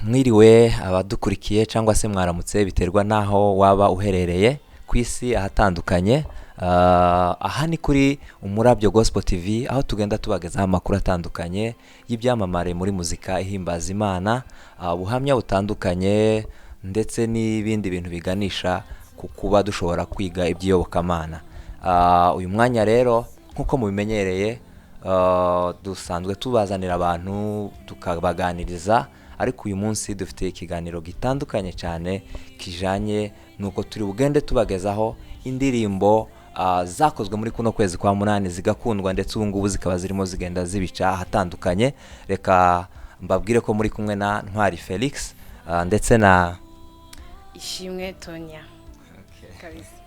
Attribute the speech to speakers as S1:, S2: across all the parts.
S1: Mwiriwe abadukurikiye cyangwa se mwaramutse biterwa naho waba uherereye ku isi ahatandukanye. Aha ni kuri Umurabyo Gospel TV aho tugenda tubagezaho amakuru atandukanye y'ibyamamare muri muzika ihimbaza Imana, ubuhamya butandukanye ndetse n'ibindi bintu biganisha ku kuba dushobora kwiga iby'iyobokamana. Uyu mwanya rero nk'uko mubimenyereye, dusanzwe tubazanira abantu tukabaganiriza, ariko uyu munsi dufite ikiganiro gitandukanye cyane kijanye nuko turi bugende tubagezaho indirimbo zakozwe muri kuno kwezi kwa 8 zigakundwa, ndetse ubu ngubu zikaba zirimo zigenda zibica ahatandukanye. Reka mbabwire ko muri kumwe na Ntwari Felix ndetse na
S2: Ishimwe Tonya. Kabisa.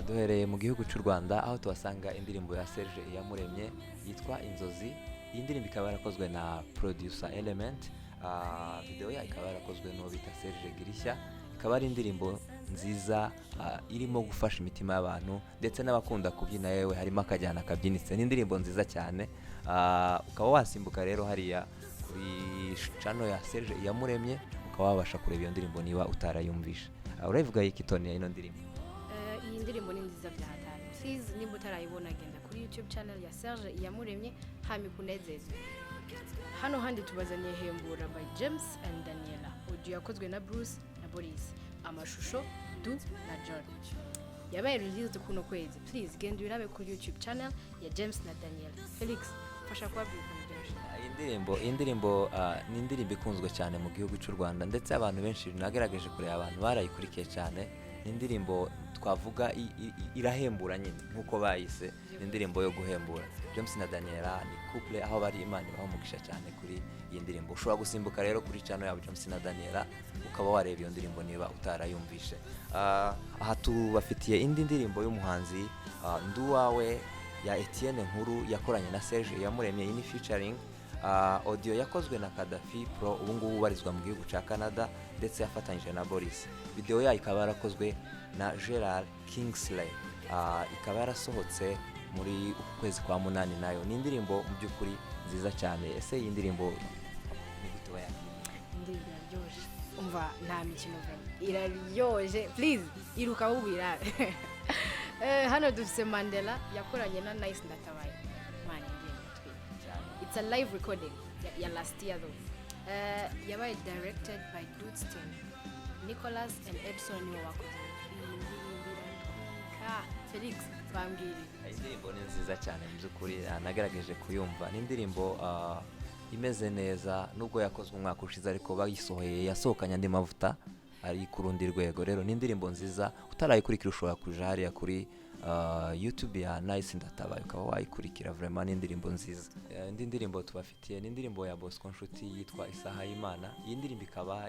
S1: Duhereye mu gihugu cy'u Rwanda aho tubasanga indirimbo ya Serge iyamuremye yitwa Inzozi. Iyi ndirimbo ikaba yarakozwe na producer Element, video ya ikaba yarakozwe n'uwo bita Serge Girishya. Ikaba ari indirimbo nziza irimo gufasha imitima y'abantu ndetse n'abakunda kubyina, yewe harimo akajyana kabyinitse. Ni indirimbo nziza cyane. Ukaba wasimbuka rero hariya kuri channel ya Serge iyamuremye ukaba wabasha kureba iyo ndirimbo niba utarayumvisha. Uravuga iki Tony ino ndirimbo?
S2: Iyi ndirimbo ni nziza byahatari. Please nimba utarayibona genda kuri YouTube channel ya Serge iyamuremye hami kunezeza. Hano handi tubazaniye Hembura by James and Daniella. Audio yakozwe na Bruce na Boris. Amashusho Du na John. Yabaye released kuno kwezi. Please genda urabe kuri YouTube channel ya James na Daniella. Felix, fasha kwabwira
S1: indirimbo ni indirimbo ikunzwe cyane mu gihugu cy'u Rwanda, ndetse abantu benshi nagerageje kureba abantu barayikurikiye cyane. Ni indirimbo twavuga irahembura nyine nkuko bayise, indirimbo yo guhembura. James na Daniella ni couple aho bari, Imana ibamugisha cyane kuri iyi ndirimbo. Ushobora gusimbuka rero kuri channel ya James na Daniella ukaba wareba iyo ndirimbo niba utarayumvishe. Aha tubafitiye indi ndirimbo y'umuhanzi Nduwawe ya Etienne nkuru yakoranye na Serge iyamuremye, ini featuring. Audio yakozwe na Kadafi Pro, ubu ngubu ubarizwa mu gihugu cya Canada, ndetse yafatanyije na Boris. Video ya ikaba yarakozwe na Gerald Kingsley. Ikaba yarasohotse muri ukwezi kwa 8 nayo. Ni indirimbo mu by'ukuri nziza cyane. Ese iyi ndirimbo ni gute wayakiriye?
S2: Indirimbo iraryoshye. Umva nta mikino iraryoshye. Please iruka ubira. Hano dufite Mandela yakoranye na Nice ndatabaye. It's a live recording ya last year though. Yabaye directed by Dudstein, Nicholas and Edson wakoze. Felix bambwiri.
S1: Indirimbo ni nziza cyane mu by'ukuri, nagerageje kuyumva. Ni indirimbo imeze neza nubwo yakozwe umwaka ushize, ariko bayisohoye yasohokanye andi mavuta ari ku rundi rwego. Rero ni indirimbo nziza, utarayikurikira ushobora kuja hariya kuri YouTube ya Nice ndatabaye ukaba wayikurikira. Vraiment ni indirimbo nziza. Indi ndirimbo tubafitiye ni indirimbo ya Bosco nshuti yitwa Isaha y'Imana. Iyi ndirimbo ikaba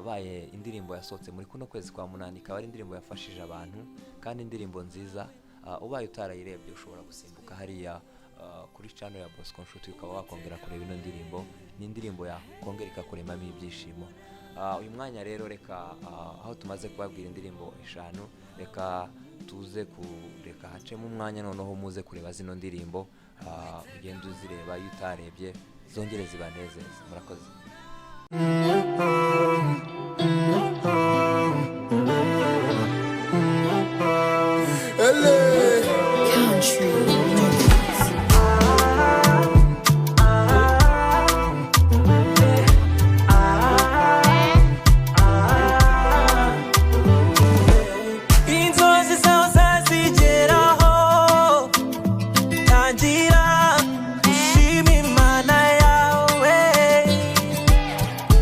S1: baye indirimbo yasohotse muri kuno kwezi kwa 8. Ikaba ari indirimbo yafashije abantu kandi indirimbo nziza. Ubaye utarayirebye ushobora gusimbuka hariya kuri channel ya Bosco nshuti ukaba wakongera kureba ino ndirimbo. Ni indirimbo yakongera ikakuremamo ibyishimo. Uyu mwanya rero reka aho tumaze kubabwira indirimbo 5, reka tuze kureka hacemo umwanya noneho muze kureba zino ndirimbo, ugenda uzireba iyo utarebye zongere zibanezeze. Murakoze.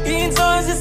S3: Inzozi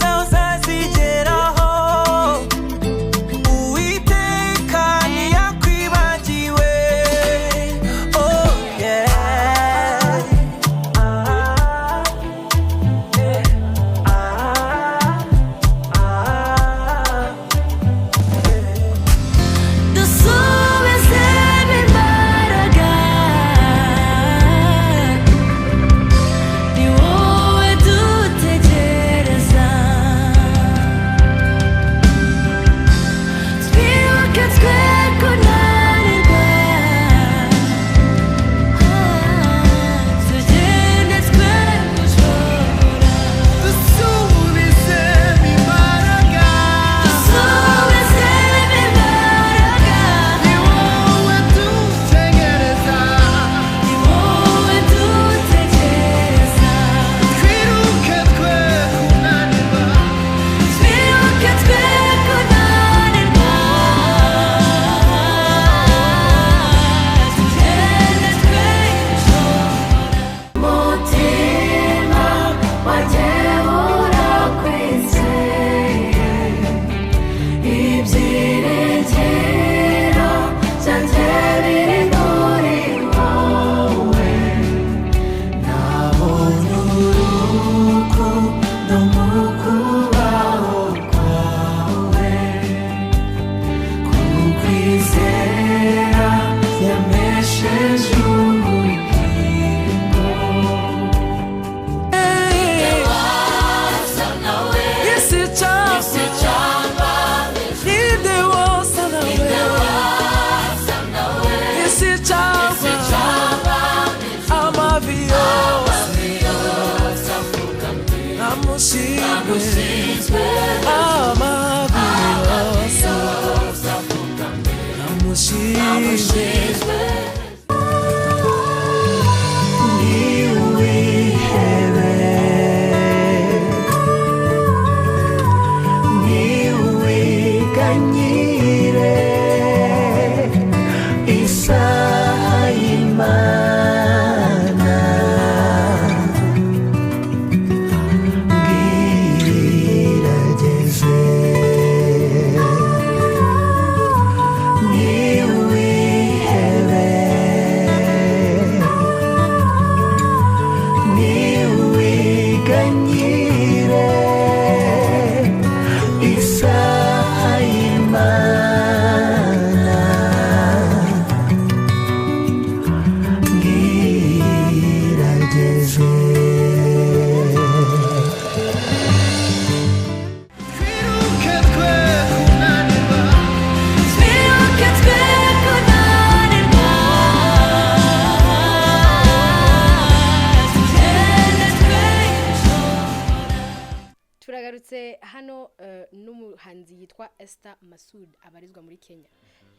S2: turagarutse hano n'umuhanzi yitwa Esther Massud abarizwa muri Kenya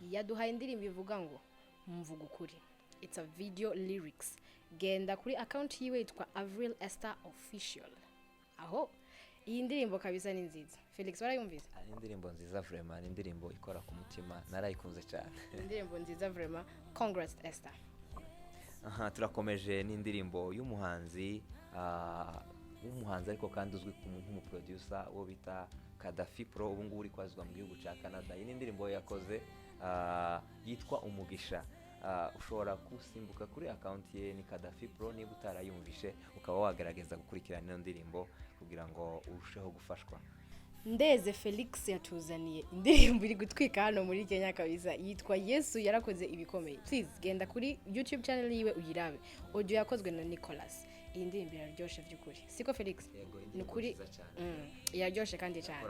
S2: yaduhaye indirimbo ivuga ngo Mvuge ukuri. It's a video lyrics. Genda kuri account yiwe yitwa Avril Esther Official. Aho iyi ndirimbo kabisa ni nziza. Felix warayumvise?
S1: Ari indirimbo nziza vraiment, ni indirimbo ikora ku mutima, narayikunze cyane.
S2: Indirimbo nziza vraiment. Congrats Esther.
S1: Aha, turakomeje n'indirimbo y'umuhanzi umuhanzi ariko kandi uzwi nk'umuproducer wo bita Kadafi Pro, ubu ngubu uri kwazwa mu gihugu cya Canada. Iyi ndirimbo yakoze yitwa Umugisha. Ushobora kusimbuka kuri account ye ni Kadafi Pro, niba utarayumvishe ukaba wagerageza gukurikirana iyo ndirimbo kugira ngo urusheho gufashwa.
S2: Ndeze Felix yatuzaniye indirimbo iri gutwika hano muri Kenya kabisa yitwa Yesu yarakoze ibikomeye. Please genda kuri YouTube channel yiwe uyirabe. Audio yakozwe na Nicholas. Iyi ndirimbo iraryoshe by'ukuri. Siko Felix? Ni kuri iraryoshe kandi cyane.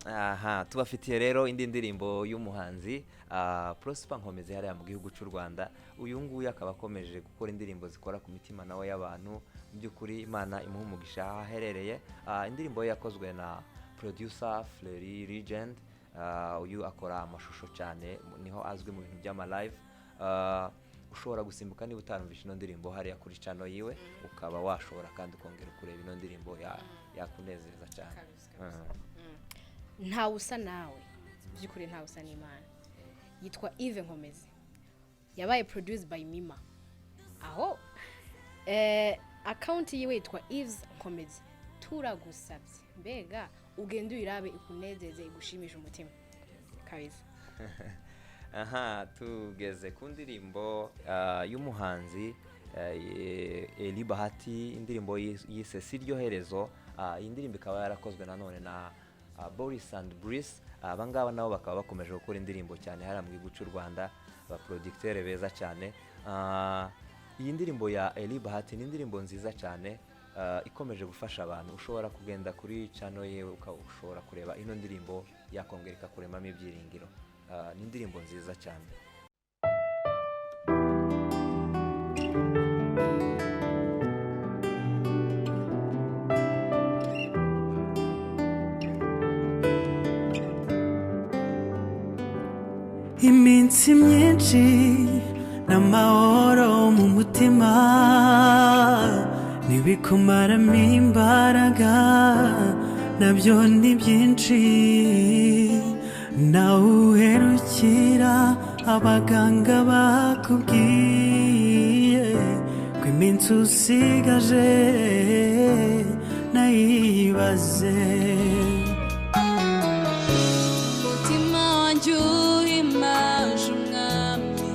S1: Aha, tubafitiye rero indi ndirimbo y'umuhanzi Prosper Nkomezi hariya mu gihugu cy'u Rwanda. Uyu nguyu akaba akomeje gukora indirimbo zikora ku mitima nawe y'abantu. By'ukuri Imana imuha umugisha aherereye. Indirimbo yakozwe na producer Fleury Legend. Uyu akora amashusho cyane, niho azwi mu bintu by'ama live. Ushobora gusimbuka niba utarumvishe ino ndirimbo hariya kuri channel yiwe ukaba washobora kandi ukongera kureba ino ndirimbo yakunezeza cyane.
S2: Ntawe usa nawe. By'ukuri ntawe usa n'Imana. Yitwa Yves Nkomezi. Yabaye produced by Mima. Aho account yiwe yitwa Yves Nkomezi. Turagusabye mbega ugende uyirabe ikunezeze igushimisha umutima. Kabisa.
S1: Aha, tugeze ku ndirimbo y'umuhanzi Eli Bahati, indirimbo yise Siryo Herezo. Iyi ndirimbo ikaba yarakozwe nanone na Boris and Brice. Abangaba nabo bakaba bakomeje gukora indirimbo cyane hariya mu gihugu cy'u Rwanda, ba producteur beza cyane. Iyi ndirimbo ya Eli Bahati ni indirimbo nziza cyane ikomeje gufasha abantu. Ushobora kugenda kuri channel ye ushobora kureba ino ndirimbo yakongereka kuremamo ibyiringiro. Ni indirimbo nziza cyane.
S3: Iminsi myinshi n'amahoro mu mutima nibikumaramo imbaraga nabyo ni byinshi. Ntawe uherukira abaganga bakubwiye ko iminsi usigaje nayibaze.
S4: Umutima wanjye uhimaje umwami,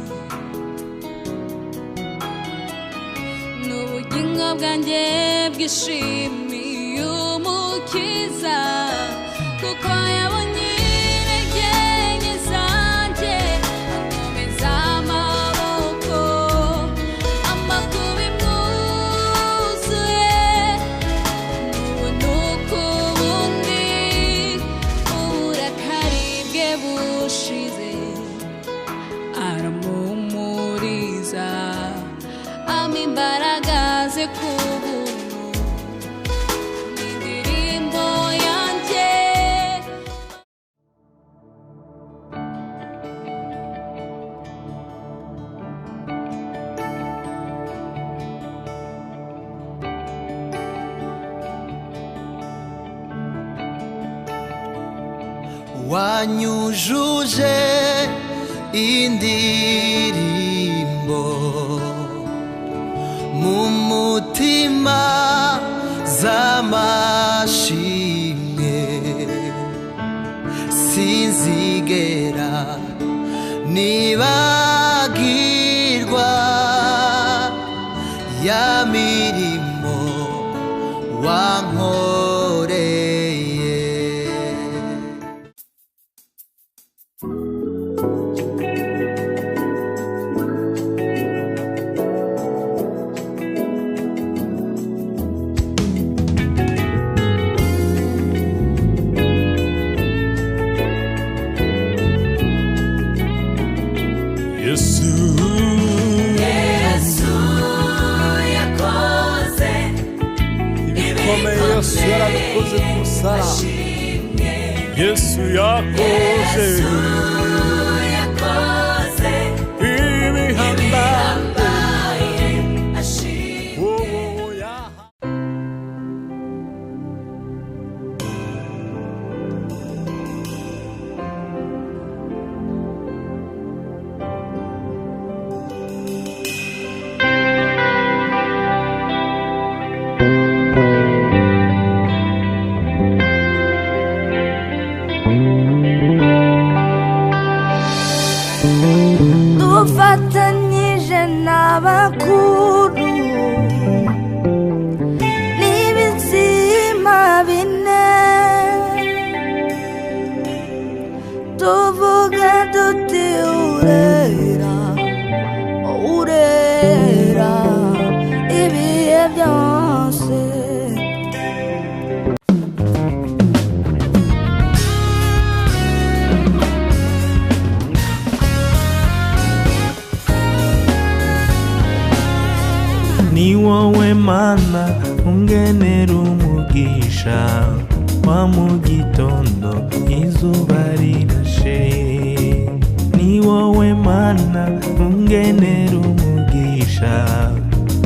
S4: n'ubugingo bwanjye bwishimiye umukiza, kuko yabonye
S2: Indirimbo
S5: Wanyujuje indirimbo mu mutima z'amashimwe sinzigera nibagirwa ya mirimo wankoreye.
S3: Yesu
S4: yakoze
S3: ibikomeye, Yesu yarabikoze ku musaraba. Yesu yakoze ibihambaye, wowe yaha.
S6: dufatanyije n'abakuru n'ibizima bine tuvuga duti urera urera ibihe byose.
S3: Ni wowe Mana ungenera umugisha wa mu gitondo izuba rirashe. Ni wowe Mana ungenera umugisha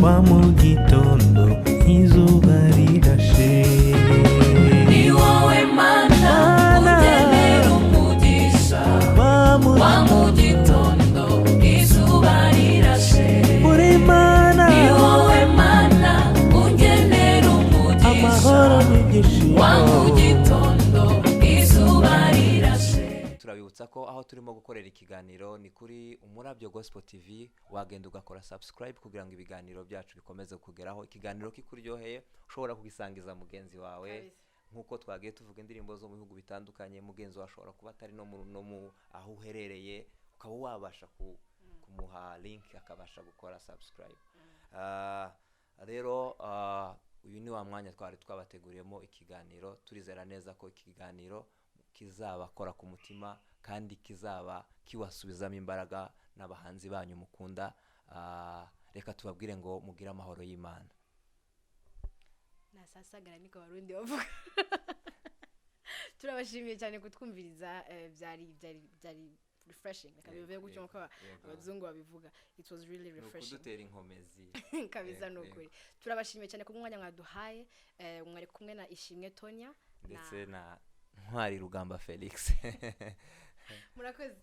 S3: wa mu gitondo izuba rirashe.
S4: Ni wowe Mana ungenera umugisha wa mu gitondo izuba rirashe.
S3: Uri Mana
S4: Ni wowe Mana ungenera umugisha wa mu gitondo izuba rirashe.
S1: turabibutsa ko aho turimo gukorera ikiganiro ni kuri Umurabyo Gospel TV. Wagenda ugakora subscribe kugira ngo ibiganiro byacu bikomeze kugeraho. Ikiganiro kikuryoheye ushobora kugisangiza mugenzi wawe, nkuko twagiye tuvuga indirimbo zo mu bihugu bitandukanye. Mugenzi wawe ashobora kuba atari no mu aho uherereye, ukaba wabasha kumuha link akabasha gukora subscribe. Rero uyu ni wa mwanya twari twabateguriyemo ikiganiro. Turizera neza ko ikiganiro kizabakora ku mutima kandi kizaba kiwasubizamo imbaraga n'abahanzi banyu mukunda. Reka tubabwire ngo mugire amahoro y'Imana.
S2: Nasasagara niko barundi bavuga. Turabashimiye cyane kutwumviriza. Byari refreshing, kabivuye gutyo nko abazungu babivuga. It was really refreshing.
S1: Kudutera inkomezi
S2: kabiza nukuri. Turabashimiye cyane ku mwanya mwaduhaye. Mwari kumwe na Ishimwe Tonya
S1: ndetse na Ntwari Rugamba Felix.
S2: Murakoze.